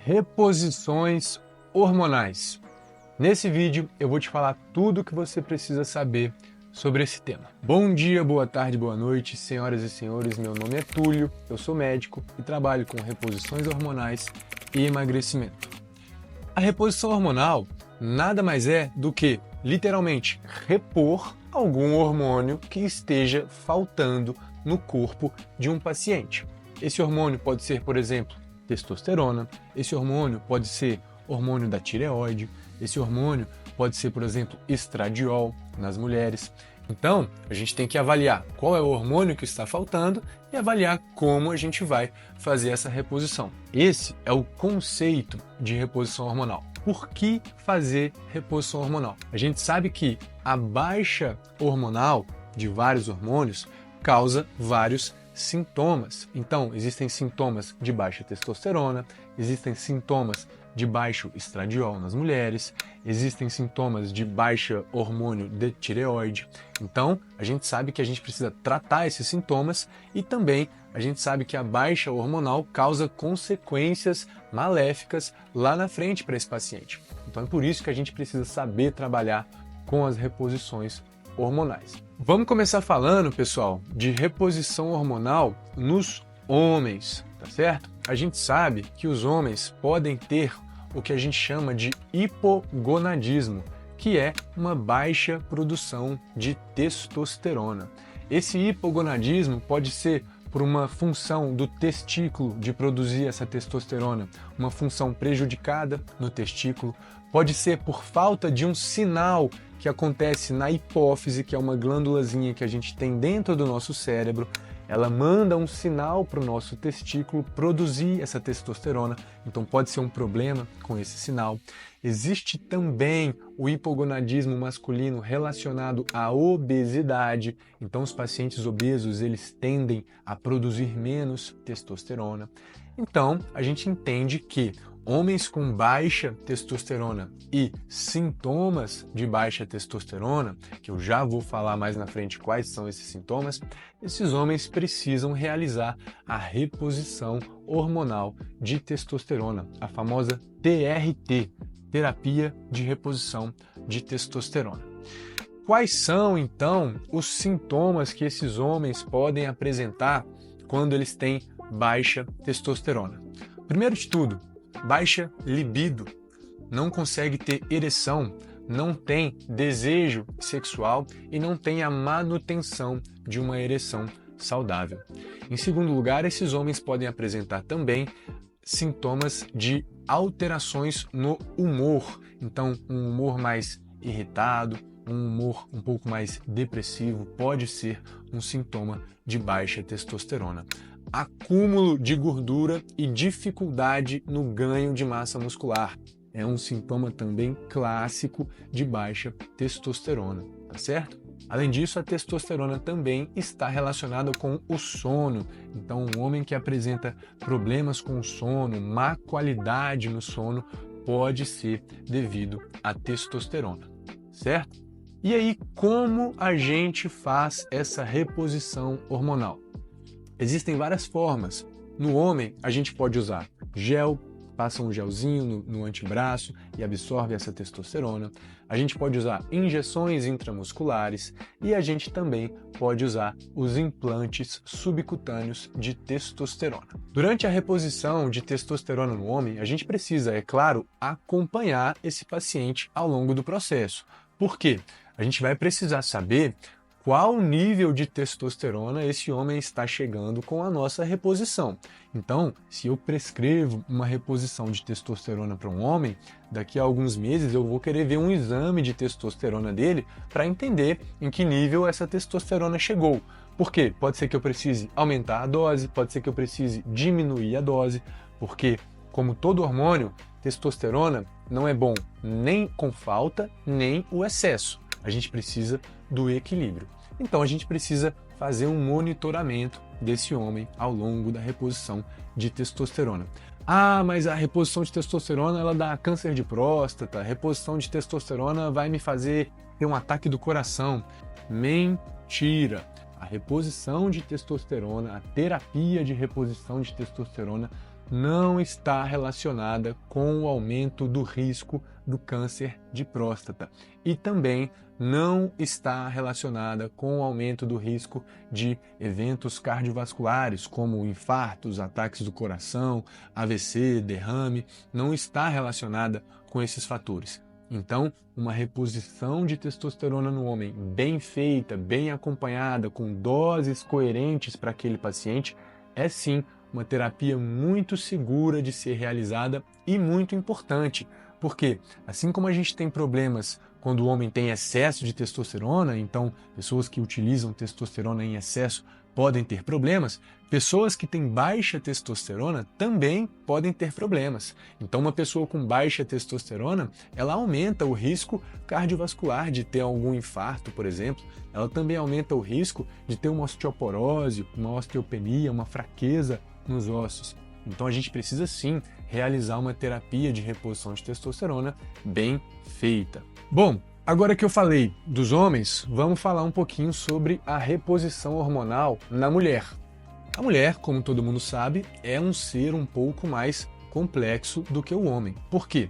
Reposições hormonais. Nesse vídeo eu vou te falar tudo o que você precisa saber sobre esse tema. Bom dia, boa tarde, boa noite, senhoras e senhores. Meu nome é Túlio, eu sou médico e trabalho com reposições hormonais e emagrecimento. A reposição hormonal nada mais é do que, literalmente, repor algum hormônio que esteja faltando no corpo de um paciente. Esse hormônio pode ser, por exemplo, testosterona, esse hormônio pode ser hormônio da tireoide, esse hormônio pode ser, por exemplo, estradiol nas mulheres. Então, a gente tem que avaliar qual é o hormônio que está faltando e avaliar como a gente vai fazer essa reposição. Esse é o conceito de reposição hormonal. Por que fazer reposição hormonal? A gente sabe que a baixa hormonal de vários hormônios causa vários sintomas. Então, existem sintomas de baixa testosterona, existem sintomas de baixo estradiol nas mulheres, existem sintomas de baixa hormônio de tireoide. Então, a gente sabe que a gente precisa tratar esses sintomas e também a gente sabe que a baixa hormonal causa consequências maléficas lá na frente para esse paciente. Então, é por isso que a gente precisa saber trabalhar com as reposições hormonais. Vamos começar falando, pessoal, de reposição hormonal nos homens, tá certo? A gente sabe que os homens podem ter o que a gente chama de hipogonadismo, que é uma baixa produção de testosterona. Esse hipogonadismo pode ser por uma função do testículo de produzir essa testosterona, uma função prejudicada no testículo, pode ser por falta de um sinal que acontece na hipófise, que é uma glândulazinha que a gente tem dentro do nosso cérebro. Ela manda um sinal para o nosso testículo produzir essa testosterona, então pode ser um problema com esse sinal. Existe também o hipogonadismo masculino relacionado à obesidade, então os pacientes obesos eles tendem a produzir menos testosterona. Então a gente entende que homens com baixa testosterona e sintomas de baixa testosterona, que eu já vou falar mais na frente quais são esses sintomas, esses homens precisam realizar a reposição hormonal de testosterona, a famosa TRT, terapia de reposição de testosterona. Quais são, então, os sintomas que esses homens podem apresentar quando eles têm baixa testosterona? Primeiro de tudo, baixa libido, não consegue ter ereção, não tem desejo sexual e não tem a manutenção de uma ereção saudável. Em segundo lugar, esses homens podem apresentar também sintomas de alterações no humor, então um humor mais irritado, um humor um pouco mais depressivo pode ser um sintoma de baixa testosterona. Acúmulo de gordura e dificuldade no ganho de massa muscular é um sintoma também clássico de baixa testosterona, tá certo? Além disso, a testosterona também está relacionada com o sono. Então, um homem que apresenta problemas com o sono, má qualidade no sono, pode ser devido à testosterona, certo? E aí, como a gente faz essa reposição hormonal? Existem várias formas. No homem, a gente pode usar gel, passa um gelzinho no antebraço e absorve essa testosterona. A gente pode usar injeções intramusculares e a gente também pode usar os implantes subcutâneos de testosterona. Durante a reposição de testosterona no homem, a gente precisa, é claro, acompanhar esse paciente ao longo do processo. Por quê? A gente vai precisar saber qual nível de testosterona esse homem está chegando com a nossa reposição. Então, se eu prescrevo uma reposição de testosterona para um homem, daqui a alguns meses eu vou querer ver um exame de testosterona dele para entender em que nível essa testosterona chegou. Por quê? Pode ser que eu precise aumentar a dose, pode ser que eu precise diminuir a dose, porque, como todo hormônio, testosterona não é bom nem com falta, nem o excesso. A gente precisa do equilíbrio. Então a gente precisa fazer um monitoramento desse homem ao longo da reposição de testosterona. Ah, mas a reposição de testosterona ela dá câncer de próstata, a reposição de testosterona vai me fazer ter um ataque do coração. Mentira! A reposição de testosterona, a terapia de reposição de testosterona não está relacionada com o aumento do risco do câncer de próstata e também não está relacionada com o aumento do risco de eventos cardiovasculares, como infartos, ataques do coração, AVC, derrame, não está relacionada com esses fatores. Então, uma reposição de testosterona no homem bem feita, bem acompanhada, com doses coerentes para aquele paciente, é sim uma terapia muito segura de ser realizada e muito importante, porque assim como a gente tem problemas quando o homem tem excesso de testosterona, então pessoas que utilizam testosterona em excesso podem ter problemas, pessoas que têm baixa testosterona também podem ter problemas. Então uma pessoa com baixa testosterona, ela aumenta o risco cardiovascular de ter algum infarto, por exemplo, ela também aumenta o risco de ter uma osteoporose, uma osteopenia, uma fraqueza nos ossos. Então a gente precisa sim realizar uma terapia de reposição de testosterona bem feita. Bom, agora que eu falei dos homens, vamos falar um pouquinho sobre a reposição hormonal na mulher. A mulher, como todo mundo sabe, é um ser um pouco mais complexo do que o homem. Por quê?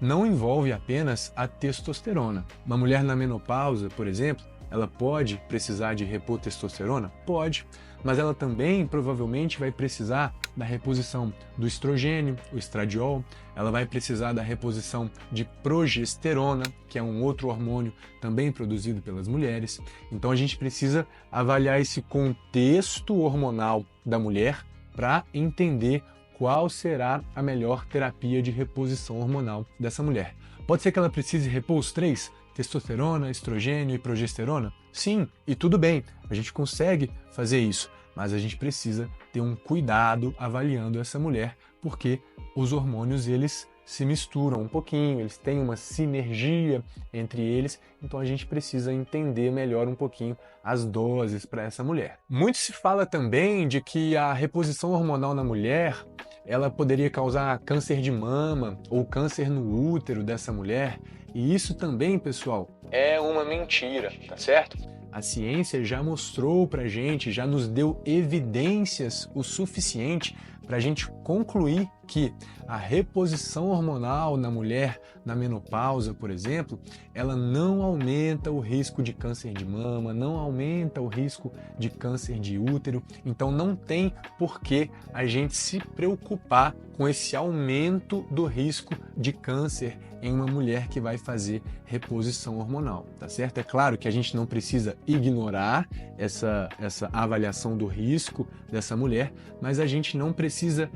Não envolve apenas a testosterona. Uma mulher na menopausa, por exemplo, ela pode precisar de repor testosterona? Pode, mas ela também provavelmente vai precisar da reposição do estrogênio, o estradiol, ela vai precisar da reposição de progesterona, que é um outro hormônio também produzido pelas mulheres. Então a gente precisa avaliar esse contexto hormonal da mulher para entender qual será a melhor terapia de reposição hormonal dessa mulher. Pode ser que ela precise repor os três: testosterona, estrogênio e progesterona? Sim, e tudo bem, a gente consegue fazer isso, mas a gente precisa ter um cuidado avaliando essa mulher, porque os hormônios eles se misturam um pouquinho, eles têm uma sinergia entre eles, então a gente precisa entender melhor um pouquinho as doses para essa mulher. Muito se fala também de que a reposição hormonal na mulher ela poderia causar câncer de mama ou câncer no útero dessa mulher, e isso também, pessoal, é uma mentira, tá certo? A ciência já mostrou pra gente, já nos deu evidências o suficiente para a gente concluir que a reposição hormonal na mulher na menopausa, por exemplo, ela não aumenta o risco de câncer de mama, não aumenta o risco de câncer de útero, então não tem por que a gente se preocupar com esse aumento do risco de câncer em uma mulher que vai fazer reposição hormonal, tá certo? É claro que a gente não precisa ignorar essa avaliação do risco dessa mulher, mas a gente não precisa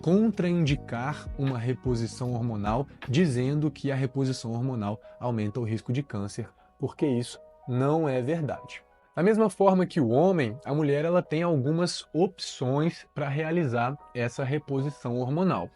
contraindicar uma reposição hormonal dizendo que a reposição hormonal aumenta o risco de câncer, porque isso não é verdade. Da mesma forma que o homem, a mulher ela tem algumas opções para realizar essa reposição hormonal.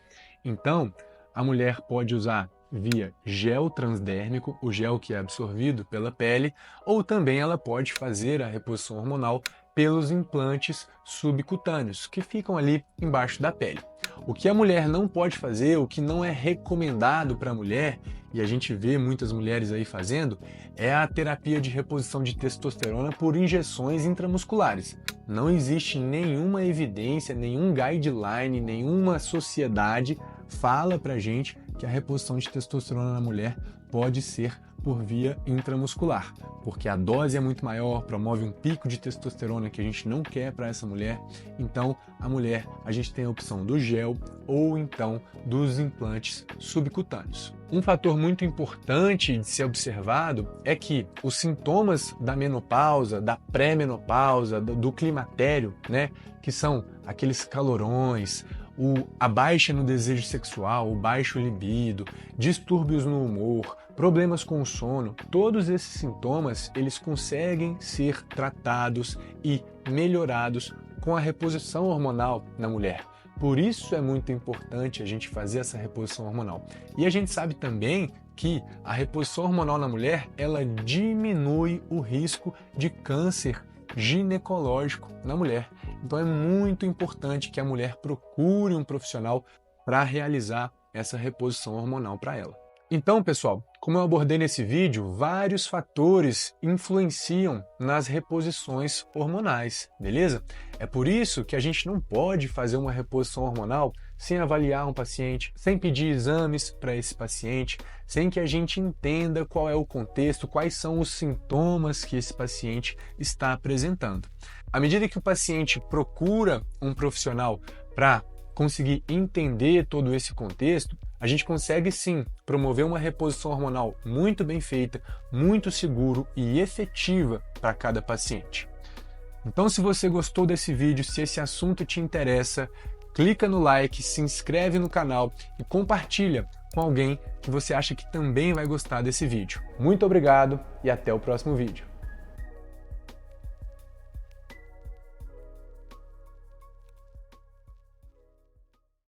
Então, a mulher pode usar via gel transdérmico, o gel que é absorvido pela pele, ou também ela pode fazer a reposição hormonal pelos implantes subcutâneos, que ficam ali embaixo da pele. O que a mulher não pode fazer, o que não é recomendado para a mulher, e a gente vê muitas mulheres aí fazendo, é a terapia de reposição de testosterona por injeções intramusculares. Não existe nenhuma evidência, nenhum guideline, nenhuma sociedade fala pra gente que a reposição de testosterona na mulher pode ser por via intramuscular, porque a dose é muito maior, promove um pico de testosterona que a gente não quer para essa mulher. Então, a mulher, a gente tem a opção do gel ou então dos implantes subcutâneos. Um fator muito importante de ser observado é que os sintomas da menopausa, da pré-menopausa, do climatério, né, que são aqueles calorões, a baixa no desejo sexual, o baixo libido, distúrbios no humor, problemas com o sono, todos esses sintomas eles conseguem ser tratados e melhorados com a reposição hormonal na mulher. Por isso é muito importante a gente fazer essa reposição hormonal. E a gente sabe também que a reposição hormonal na mulher ela diminui o risco de câncer ginecológico na mulher. Então é muito importante que a mulher procure um profissional para realizar essa reposição hormonal para ela. Então, pessoal, como eu abordei nesse vídeo, vários fatores influenciam nas reposições hormonais, beleza? É por isso que a gente não pode fazer uma reposição hormonal sem avaliar um paciente, sem pedir exames para esse paciente, sem que a gente entenda qual é o contexto, quais são os sintomas que esse paciente está apresentando. À medida que o paciente procura um profissional para conseguir entender todo esse contexto, a gente consegue sim promover uma reposição hormonal muito bem feita, muito seguro e efetiva para cada paciente. Então, se você gostou desse vídeo, se esse assunto te interessa, clica no like, se inscreve no canal e compartilha com alguém que você acha que também vai gostar desse vídeo. Muito obrigado e até o próximo vídeo.